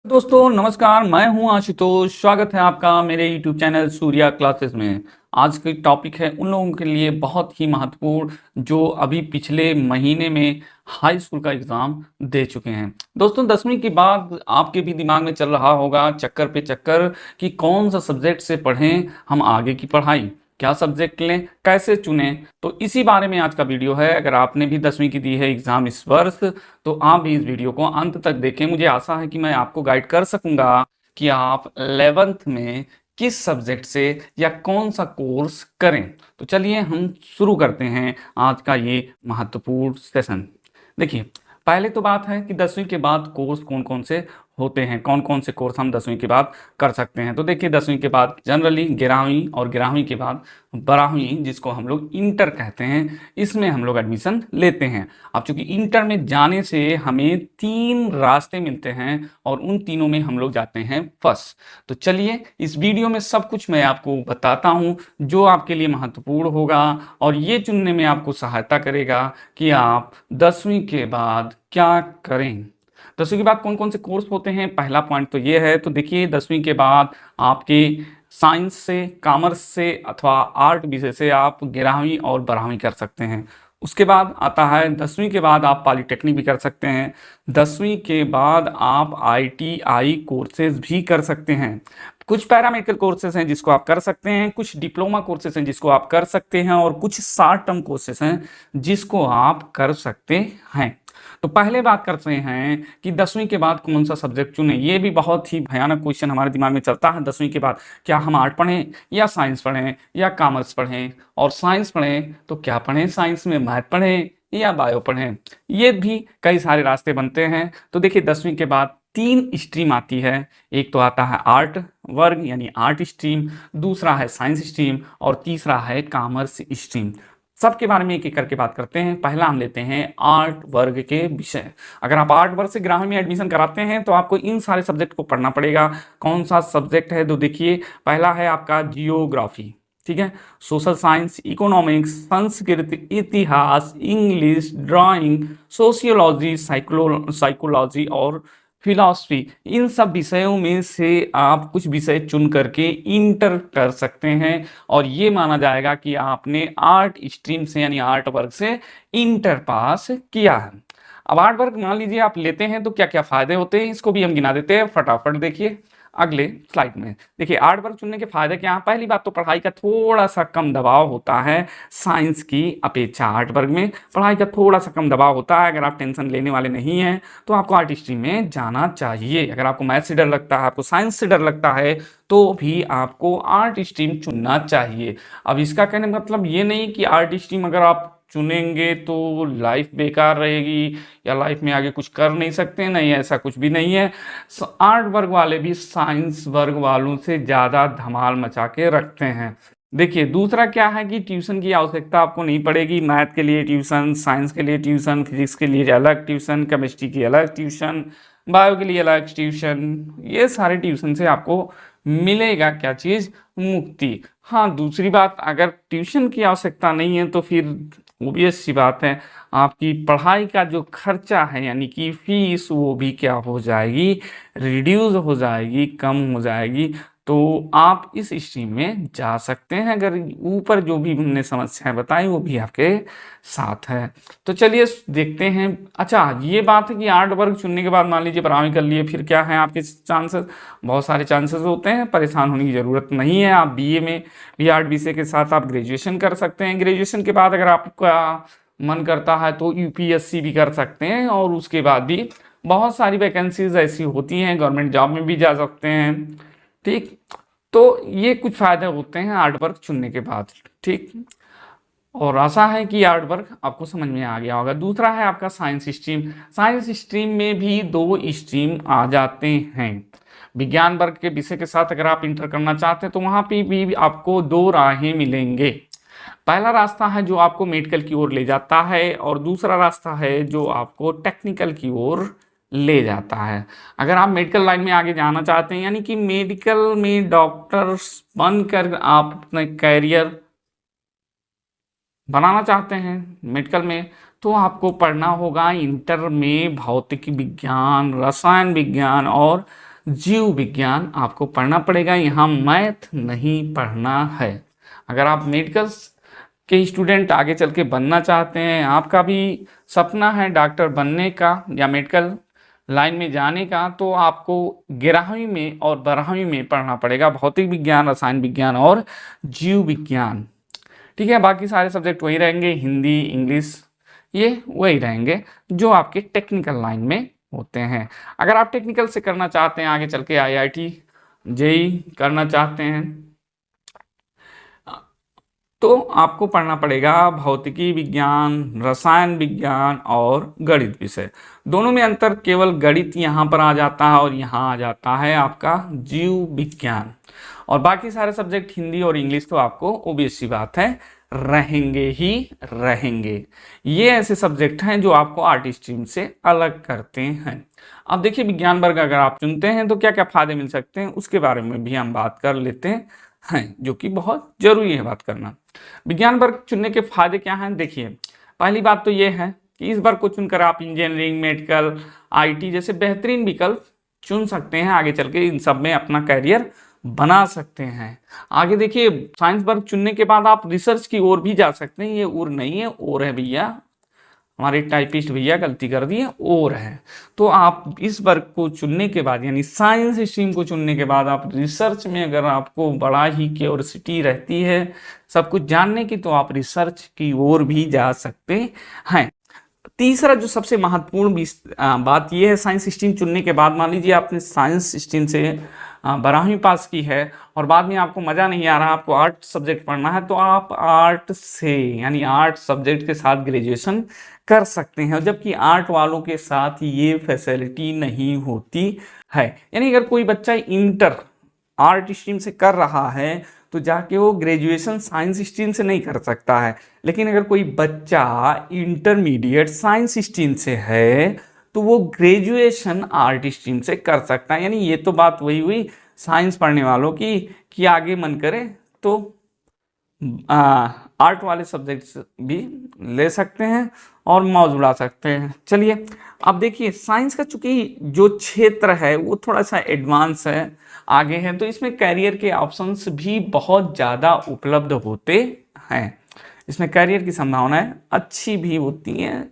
दोस्तों नमस्कार, मैं हूं आशुतोष। स्वागत है आपका मेरे YouTube चैनल सूर्या क्लासेस में। आज की टॉपिक है उन लोगों के लिए बहुत ही महत्वपूर्ण जो अभी पिछले महीने में हाई स्कूल का एग्ज़ाम दे चुके हैं। दोस्तों 10वीं के बाद आपके भी दिमाग में चल रहा होगा चक्कर पे चक्कर कि कौन सा सब्जेक्ट से पढ़ें हम आगे की पढ़ाई, क्या सब्जेक्ट लें, कैसे चुनें। तो इसी बारे में आज का वीडियो है। अगर आपने भी 10वीं की दी है एग्ज़ाम इस वर्ष तो आप भी इस वीडियो को अंत तक देखें। मुझे आशा है कि मैं आपको गाइड कर सकूंगा कि आप 11th में किस सब्जेक्ट से या कौन सा कोर्स करें। तो चलिए हम शुरू करते हैं आज का ये महत्वपूर्ण सेशन। देखिए, पहले तो बात है कि 10वीं के बाद कोर्स कौन कौन से होते हैं, कौन कौन से कोर्स हम 10वीं के बाद कर सकते हैं। तो देखिए, 10वीं के बाद जनरली 11वीं और 11वीं के बाद 12वीं, जिसको हम लोग इंटर कहते हैं, इसमें हम लोग एडमिशन लेते हैं। अब चूंकि इंटर में जाने से हमें 3 रास्ते मिलते हैं और उन तीनों में हम लोग जाते हैं फर्स्ट। तो चलिए इस वीडियो में सब कुछ मैं आपको बताता हूँ जो आपके लिए महत्वपूर्ण होगा और ये चुनने में आपको सहायता करेगा कि आप 10वीं के बाद क्या करें। 10वीं के बाद कौन कौन से कोर्स होते हैं, पहला पॉइंट तो ये है। तो देखिए, 10वीं के बाद आपके साइंस से, कॉमर्स से अथवा आर्ट विषय से आप 11वीं और 12वीं कर सकते हैं। उसके बाद आता है 10वीं के बाद आप पॉलिटेक्निक भी कर सकते हैं। 10वीं के बाद आप ITI कोर्सेज भी कर सकते हैं। कुछ पैरामेडिकल कोर्सेज हैं जिसको आप कर सकते हैं, कुछ डिप्लोमा कोर्सेज हैं जिसको आप कर सकते हैं और कुछ शॉर्ट टर्म कोर्सेज हैं जिसको आप कर सकते हैं। तो पहले बात करते हैं कि 10वीं के बाद कौन सा सब्जेक्ट चुनें। ये भी बहुत ही भयानक क्वेश्चन हमारे दिमाग में चलता है 10वीं के बाद। क्या हम आर्ट पढ़ें या साइंस पढ़ें या कॉमर्स पढ़ें, और साइंस पढ़ें तो क्या पढ़ें, साइंस में मैथ पढ़ें या बायो पढ़ें। ये भी कई सारे रास्ते बनते हैं। तो देखिए, 10वीं के बाद 3 स्ट्रीम आती है। एक तो आता है आर्ट वर्ग यानी आर्ट स्ट्रीम, दूसरा है साइंस स्ट्रीम और तीसरा है कॉमर्स स्ट्रीम। सबके बारे में एक एक करके बात करते हैं। पहला हम लेते हैं आर्ट वर्ग के विषय। अगर आप आर्ट वर्ग से 11वीं में एडमिशन कराते हैं तो आपको इन सारे सब्जेक्ट को पढ़ना पड़ेगा। कौन सा सब्जेक्ट है तो देखिए, पहला है आपका जियोग्राफी, ठीक है, सोशल साइंस, इकोनॉमिक्स, संस्कृत, इतिहास, इंग्लिश, ड्राइंग, सोशियोलॉजी, साइकोलॉजी और फिलॉसफी। इन सब विषयों में से आप कुछ विषय चुन करके इंटर कर सकते हैं और ये माना जाएगा कि आपने आर्ट स्ट्रीम से यानी आर्ट वर्ग से इंटर पास किया है। अब आर्ट वर्ग मान लीजिए आप लेते हैं तो क्या क्या फायदे होते हैं इसको भी हम गिना देते हैं फटाफट। देखिए अगले स्लाइड में, देखिए आर्ट वर्ग चुनने के फायदे क्या हैं। पहली बात तो पढ़ाई का थोड़ा सा कम दबाव होता है साइंस की अपेक्षा। आर्ट वर्ग में पढ़ाई का थोड़ा सा कम दबाव होता है। अगर आप टेंशन लेने वाले नहीं हैं तो आपको आर्ट स्ट्रीम में जाना चाहिए। अगर आपको मैथ से डर लगता है, आपको साइंस से डर लगता है तो भी आपको आर्ट स्ट्रीम चुनना चाहिए। अब इसका कहने का मतलब ये नहीं कि आर्ट स्ट्रीम अगर आप चुनेंगे तो लाइफ बेकार रहेगी या लाइफ में आगे कुछ कर नहीं सकते, नहीं, ऐसा कुछ भी नहीं है। आर्ट वर्ग वाले भी साइंस वर्ग वालों से ज़्यादा धमाल मचा के रखते हैं। देखिए दूसरा क्या है कि ट्यूशन की आवश्यकता आपको नहीं पड़ेगी। मैथ के लिए ट्यूशन, साइंस के लिए ट्यूशन, फिजिक्स के लिए अलग ट्यूशन, केमिस्ट्री की अलग ट्यूशन, बायो के लिए अलग ट्यूशन, ये सारे ट्यूशन से आपको मिलेगा क्या चीज़, मुक्ति। हाँ, दूसरी बात, अगर ट्यूशन की आवश्यकता नहीं है तो फिर ओबियस सी बात है आपकी पढ़ाई का जो खर्चा है यानी कि फीस वो भी क्या हो जाएगी, रिड्यूस हो जाएगी, कम हो जाएगी। तो आप इस स्ट्रीम में जा सकते हैं अगर ऊपर जो भी हमने समस्याएं बताई वो भी आपके साथ है। तो चलिए देखते हैं। अच्छा, ये बात है कि आर्ट वर्ग चुनने के बाद मान लीजिए 12वीं कर लिए, फिर क्या है आपके चांसेस, बहुत सारे चांसेस होते हैं, परेशान होने की ज़रूरत नहीं है। आप BA में भी आर्ट विषय के साथ आप ग्रेजुएशन कर सकते हैं। ग्रेजुएशन के बाद अगर आपका मन करता है तो UPSC भी कर सकते हैं और उसके बाद भी बहुत सारी वैकेंसीज ऐसी होती हैं, गवर्नमेंट जॉब में भी जा सकते हैं। ठीक, तो ये कुछ फ़ायदे होते हैं आर्ट वर्क चुनने के बाद। ठीक, और आशा है कि आर्ट वर्क आपको समझ में आ गया होगा। दूसरा है आपका साइंस स्ट्रीम। साइंस स्ट्रीम में भी 2 स्ट्रीम आ जाते हैं। विज्ञान वर्ग के विषय के साथ अगर आप इंटर करना चाहते हैं तो वहाँ पे भी आपको 2 राहें मिलेंगे। पहला रास्ता है जो आपको मेडिकल की ओर ले जाता है और दूसरा रास्ता है जो आपको टेक्निकल की ओर ले जाता है। अगर आप मेडिकल लाइन में आगे जाना चाहते हैं यानी कि मेडिकल में डॉक्टर्स बनकर आप अपना कैरियर बनाना चाहते हैं मेडिकल में, तो आपको पढ़ना होगा इंटर में भौतिक विज्ञान, रसायन विज्ञान और जीव विज्ञान आपको पढ़ना पड़ेगा, यहाँ मैथ नहीं पढ़ना है। अगर आप मेडिकल के स्टूडेंट आगे चल के बनना चाहते हैं, आपका भी सपना है डॉक्टर बनने का या मेडिकल लाइन में जाने का, तो आपको 11वीं में और 12वीं में पढ़ना पड़ेगा भौतिक विज्ञान, रसायन विज्ञान और जीव विज्ञान। ठीक है, बाकी सारे सब्जेक्ट वही रहेंगे, हिंदी, इंग्लिश, ये वही रहेंगे जो आपके टेक्निकल लाइन में होते हैं। अगर आप टेक्निकल से करना चाहते हैं, आगे चल के IIT जेई करना चाहते हैं, तो आपको पढ़ना पड़ेगा भौतिकी विज्ञान, रसायन विज्ञान और गणित विषय। दोनों में अंतर केवल गणित यहाँ पर आ जाता है और यहाँ आ जाता है आपका जीव विज्ञान, और बाकी सारे सब्जेक्ट हिंदी और इंग्लिश तो आपको ओबियस सी बात है रहेंगे ही रहेंगे। ये ऐसे सब्जेक्ट हैं जो आपको आर्ट स्ट्रीम से अलग करते हैं। अब देखिए, विज्ञान वर्ग अगर आप चुनते हैं तो क्या क्या फायदे मिल सकते हैं, उसके बारे में भी हम बात कर लेते हैं, जो कि बहुत जरूरी है बात करना। विज्ञान वर्ग चुनने के फायदे क्या हैं, देखिए पहली बात तो ये है कि इस वर्ग को चुनकर आप इंजीनियरिंग, मेडिकल, IT जैसे बेहतरीन विकल्प चुन सकते हैं। आगे चल के इन सब में अपना करियर बना सकते हैं। आगे देखिए, साइंस वर्ग चुनने के बाद आप रिसर्च की ओर भी जा सकते हैं। ये ओर नहीं है, ओर है भैया, हमारे टाइपिस्ट भैया गलती कर दी है, और है। तो आप इस वर्ग को चुनने के बाद, यानी साइंस स्ट्रीम को चुनने के बाद, आप रिसर्च में अगर आपको बड़ा ही क्यूरियोसिटी रहती है सब कुछ जानने की, तो आप रिसर्च की ओर भी जा सकते हैं। तीसरा जो सबसे महत्वपूर्ण बात यह है, साइंस स्ट्रीम चुनने के बाद, मान लीजिए आपने साइंस स्ट्रीम से 12वीं पास की है और बाद में आपको मज़ा नहीं आ रहा, आपको आर्ट सब्जेक्ट पढ़ना है, तो आप आर्ट से, यानी आर्ट सब्जेक्ट के साथ ग्रेजुएशन कर सकते हैं, जबकि आर्ट वालों के साथ ये फैसिलिटी नहीं होती है। यानी अगर कोई बच्चा इंटर आर्ट स्ट्रीम से कर रहा है तो जाके वो ग्रेजुएशन साइंस स्ट्रीम से नहीं कर सकता है, लेकिन अगर कोई बच्चा इंटरमीडिएट साइंस स्ट्रीम से है तो वो ग्रेजुएशन आर्ट स्ट्रीम से कर सकता है। यानी ये तो बात वही हुई साइंस पढ़ने वालों की कि आगे मन करे तो आर्ट वाले सब्जेक्ट्स भी ले सकते हैं और मौज उड़ा सकते हैं। चलिए अब देखिए, साइंस का चूंकि जो क्षेत्र है वो थोड़ा सा एडवांस है, आगे है, तो इसमें करियर के ऑप्शंस भी बहुत ज़्यादा उपलब्ध होते हैं। इसमें करियर की संभावनाएं अच्छी भी होती हैं,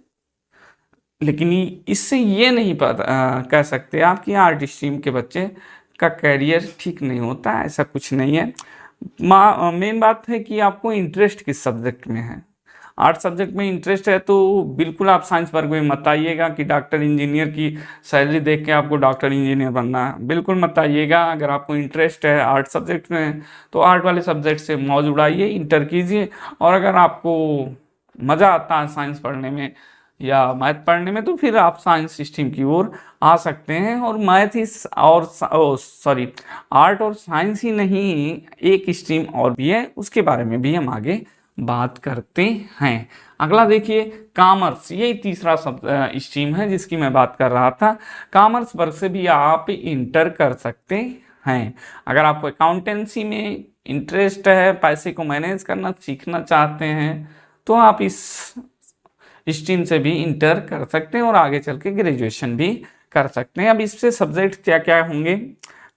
लेकिन इससे ये नहीं कह सकते आप कि आर्ट स्ट्रीम के बच्चे का करियर ठीक नहीं होता, ऐसा कुछ नहीं है। मेन बात है कि आपको इंटरेस्ट किस सब्जेक्ट में है। आर्ट सब्जेक्ट में इंटरेस्ट है तो बिल्कुल आप साइंस वर्ग में मत आइएगा कि डॉक्टर इंजीनियर की सैलरी देख के आपको डॉक्टर इंजीनियर बनना है, बिल्कुल मत आइएगा। अगर आपको इंटरेस्ट है आर्ट सब्जेक्ट में तो आर्ट वाले सब्जेक्ट से मौज उड़ाइए, इंटर कीजिए। और अगर आपको मज़ा आता है साइंस पढ़ने में या मैथ पढ़ने में तो फिर आप साइंस स्ट्रीम की ओर आ सकते हैं। और मैथ ही और आर्ट और साइंस ही नहीं, एक स्ट्रीम और भी है, उसके बारे में भी हम आगे बात करते हैं। अगला देखिए, कॉमर्स, यही तीसरा स्ट्रीम है जिसकी मैं बात कर रहा था। कॉमर्स वर्ग से भी आप इंटर कर सकते हैं। अगर आपको अकाउंटेंसी में इंटरेस्ट है, पैसे को मैनेज करना सीखना चाहते हैं, तो आप इस स्ट्रीम से भी इंटर कर सकते हैं और आगे चल के ग्रेजुएशन भी कर सकते हैं। अब इससे सब्जेक्ट क्या क्या होंगे,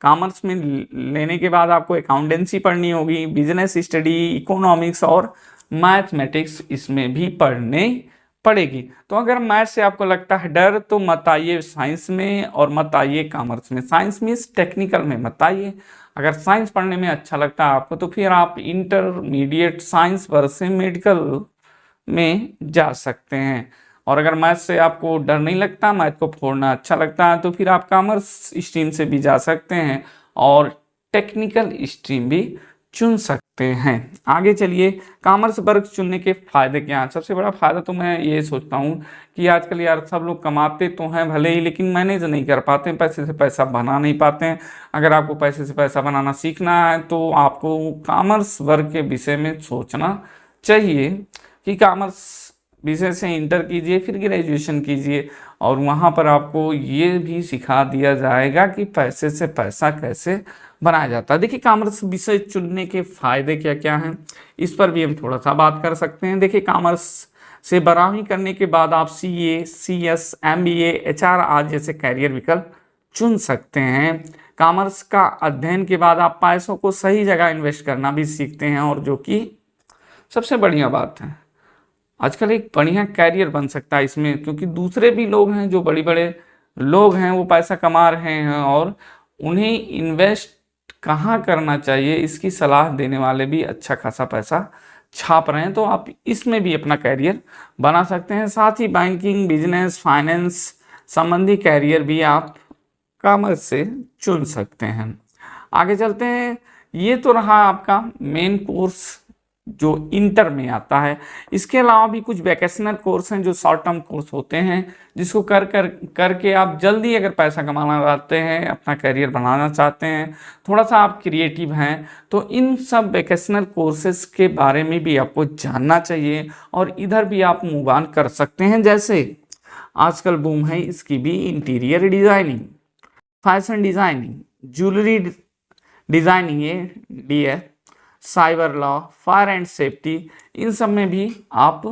कॉमर्स में लेने के बाद आपको अकाउंटेंसी पढ़नी होगी, बिजनेस स्टडी, इकोनॉमिक्स और मैथमेटिक्स इसमें भी पढ़ने पड़ेगी। तो अगर मैथ से आपको लगता है डर तो मत आइए साइंस में और मत आइए कॉमर्स में। साइंस मीन्स टेक्निकल में मत आइए। अगर साइंस पढ़ने में अच्छा लगता है आपको तो फिर आप इंटरमीडिएट साइंस वर्ग से मेडिकल में जा सकते हैं। और अगर मैथ से आपको डर नहीं लगता, मैथ को फोड़ना अच्छा लगता है, तो फिर आप कॉमर्स स्ट्रीम से भी जा सकते हैं और टेक्निकल स्ट्रीम भी चुन सकते हैं। आगे चलिए, कॉमर्स वर्ग चुनने के फायदे क्या हैं। सबसे बड़ा फायदा तो मैं ये सोचता हूँ कि आजकल यार सब लोग कमाते तो हैं भले ही, लेकिन मैनेज नहीं कर पाते, पैसे से पैसा बना नहीं पाते हैं। अगर आपको पैसे से पैसा बनाना सीखना है तो आपको कॉमर्स वर्ग के विषय में सोचना चाहिए कि कॉमर्स विषय से इंटर कीजिए, फिर ग्रेजुएशन कीजिए और वहाँ पर आपको ये भी सिखा दिया जाएगा कि पैसे से पैसा कैसे बनाया जाता है। देखिए, कॉमर्स विषय चुनने के फायदे क्या क्या हैं, इस पर भी हम थोड़ा सा बात कर सकते हैं। देखिए, कॉमर्स से 12वीं करने के बाद आप CA, CS, MBA, HR आज जैसे कैरियर विकल्प चुन सकते हैं। कॉमर्स का अध्ययन के बाद आप पैसों को सही जगह इन्वेस्ट करना भी सीखते हैं, और जो कि सबसे बढ़िया बात है, आजकल एक बढ़िया कैरियर बन सकता है इसमें, क्योंकि दूसरे भी लोग हैं जो बड़े बड़े लोग हैं वो पैसा कमा रहे हैं, और उन्हें इन्वेस्ट कहाँ करना चाहिए इसकी सलाह देने वाले भी अच्छा खासा पैसा छाप रहे हैं। तो आप इसमें भी अपना कैरियर बना सकते हैं। साथ ही बैंकिंग, बिजनेस, फाइनेंस संबंधी कैरियर भी आप कॉमर्स से चुन सकते हैं। आगे चलते हैं। ये तो रहा आपका मेन कोर्स जो इंटर में आता है। इसके अलावा भी कुछ वैकेशनल कोर्स हैं जो शॉर्ट टर्म कोर्स होते हैं, जिसको करके आप जल्दी अगर पैसा कमाना चाहते हैं, अपना करियर बनाना चाहते हैं, थोड़ा सा आप क्रिएटिव हैं, तो इन सब वैकेशनल कोर्सेज के बारे में भी आपको जानना चाहिए और इधर भी आप मूव ऑन कर सकते हैं। जैसे आजकल बूम है इसकी भी interior designing, fashion designing, jewellery designing, ये डी है, cyber law, fire and safety, इन सब में भी आप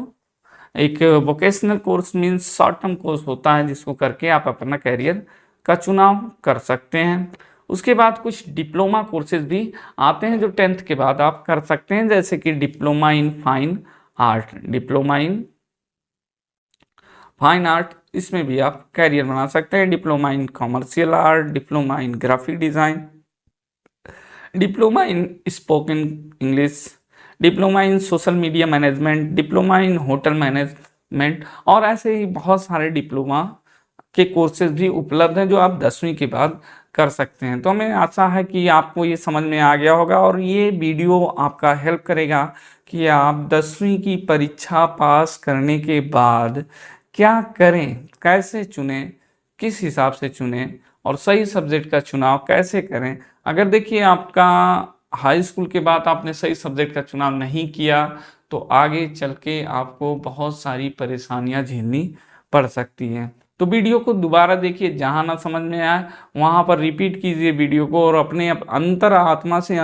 एक vocational course means short term course होता है जिसको करके आप अपना कैरियर का चुनाव कर सकते हैं। उसके बाद कुछ डिप्लोमा कोर्सेज भी आते हैं जो 10th के बाद आप कर सकते हैं, जैसे कि diploma in fine art, diploma in fine art, इसमें भी आप कैरियर बना सकते हैं। Diploma in commercial art, diploma in graphic design, diploma in spoken English, diploma in social media management, diploma in hotel management, और ऐसे ही बहुत सारे डिप्लोमा के कोर्सेज भी उपलब्ध हैं जो आप 10वीं के बाद कर सकते हैं। तो हमें आशा है कि आपको ये समझ में आ गया होगा और ये वीडियो आपका हेल्प करेगा कि आप 10वीं की परीक्षा पास करने के बाद क्या करें, कैसे चुनें, किस हिसाब से चुनें और सही सब्जेक्ट का चुनाव कैसे करें। अगर देखिए आपका हाई स्कूल के बाद आपने सही सब्जेक्ट का चुनाव नहीं किया तो आगे चल के आपको बहुत सारी परेशानियां झेलनी पड़ सकती हैं। तो वीडियो को दोबारा देखिए, जहाँ ना समझ में आए वहाँ पर रिपीट कीजिए वीडियो को और अपने अंतर आत्मा से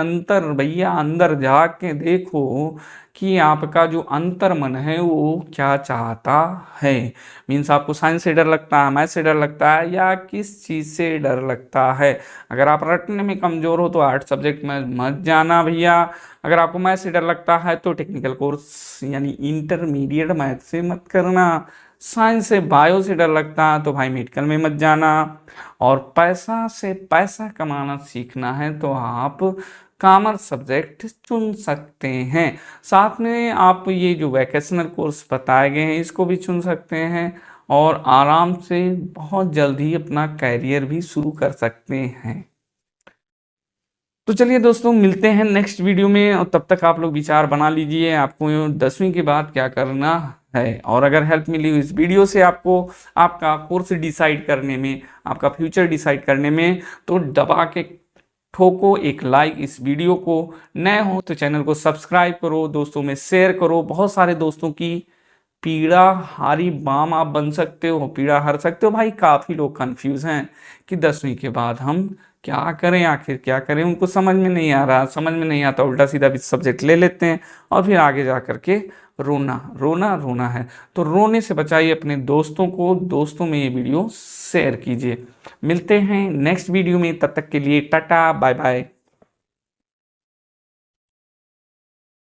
भैया अंदर जा के देखो कि आपका जो अंतर मन है वो क्या चाहता है। मीन्स आपको साइंस से डर लगता है, मैथ से डर लगता है, या किस चीज़ से डर लगता है। अगर आप रटने में कमज़ोर हो तो आर्ट सब्जेक्ट में मत जाना भैया। अगर आपको मैथ से डर लगता है तो टेक्निकल कोर्स यानी इंटरमीडिएट मैथ से मत करना। साइंस से बायो से डर लगता है तो भाई मेडिकल में मत जाना। और पैसा से पैसा कमाना सीखना है तो आप कॉमर्स सब्जेक्ट चुन सकते हैं। साथ में आप ये जो वैकेशनल कोर्स बताए गए हैं इसको भी चुन सकते हैं और आराम से बहुत जल्दी अपना कैरियर भी शुरू कर सकते हैं। तो चलिए दोस्तों, मिलते हैं नेक्स्ट वीडियो में और तब तक आप लोग विचार बना लीजिए आपको 10वीं के बाद क्या करना है। और अगर हेल्प मिली इस वीडियो से आपको आपका कोर्स डिसाइड करने में, आपका फ्यूचर डिसाइड करने में, तो दबा के ठोको एक लाइक इस वीडियो को। नए हो तो चैनल को सब्सक्राइब करो, दोस्तों में शेयर करो। बहुत सारे दोस्तों की पीड़ा हारी बाम आप बन सकते हो, पीड़ा हर सकते हो। भाई काफ़ी लोग कंफ्यूज हैं कि 10वीं के बाद हम क्या करें, आखिर क्या करें, उनको समझ में नहीं आ रहा। समझ में नहीं आता उल्टा सीधा भी सब्जेक्ट ले लेते हैं और फिर आगे जा कर के रोना रोना रोना है। तो रोने से बचाइए अपने दोस्तों को, दोस्तों में ये वीडियो शेयर कीजिए। मिलते हैं नेक्स्ट वीडियो में, तब तक के लिए टाटा बाय बाय।